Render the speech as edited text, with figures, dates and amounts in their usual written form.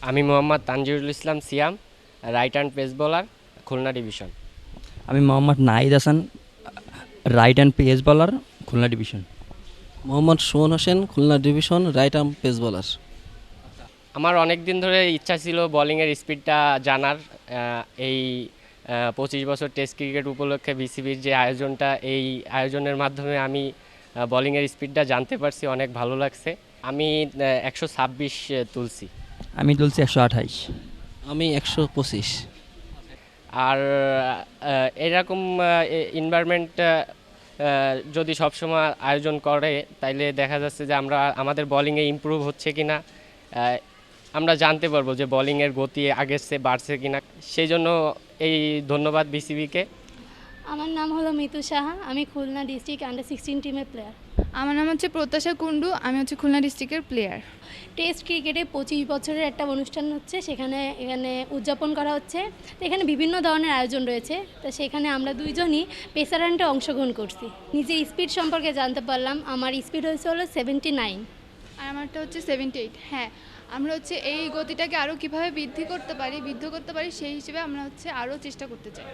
আমি Mohammad Tanzirul Islam Siam, right hand pace bowler, Khulna division. আমি Mohammad Nahid Hasan, right and pace bowler, Khulna division. Mohammad Sumon Hossain, Khulna division, right arm pace bowler. আমার অনেক দিন ধরে ইচ্ছা ছিল বোলিংয়ের স্পিডটা জানার। এই 25 বছর টেস্ট ক্রিকেট উপলক্ষে বিসিবির যে আয়োজনটা, এই আয়োজনের মাধ্যমে আমি বোলিংয়ের স্পিডটা জানতে পারছি, অনেক ভালো লাগছে। আমি 126 তুলছি। আমি তুলছি 128। আমি 125। আর এরকম এনভায়রনমেন্ট যদি সবসময় আয়োজন করে, তাইলে দেখা যাচ্ছে যে আমরা আমাদের বোলিংয়ে ইমপ্রুভ হচ্ছে কিনা আমরা জানতে পারবো, যে বোলিংয়ের গতি আগের চেয়ে বাড়ছে কিনা। সেই জন্য এই ধন্যবাদ বিসিবিকে। আমার নাম হলো মিতু সাহা, আমি খুলনা ডিস্ট্রিক্ট আন্ডার 16 টিমের প্লেয়ার। আমার নাম হচ্ছে প্রত্যাশা কুণ্ডু, আমি হচ্ছে খুলনা ডিস্ট্রিক্টের প্লেয়ার। টেস্ট ক্রিকেটে 25 বছরের একটা অনুষ্ঠান হচ্ছে, এখানে উদযাপন করা হচ্ছে। তো এখানে বিভিন্ন ধরনের আয়োজন রয়েছে, তো সেখানে আমরা দুইজনই পেসার রানটা অংশগ্রহণ করছি। নিজের স্পিড সম্পর্কে জানতে পারলাম, আমার স্পিড হয়েছে হলো 79। আর আমারটা হচ্ছে 78। হ্যাঁ, আমরা হচ্ছে এই গতিটাকে আরও কীভাবে বৃদ্ধি করতে পারি সেই হিসেবে আমরা হচ্ছে আরও চেষ্টা করতে চাই।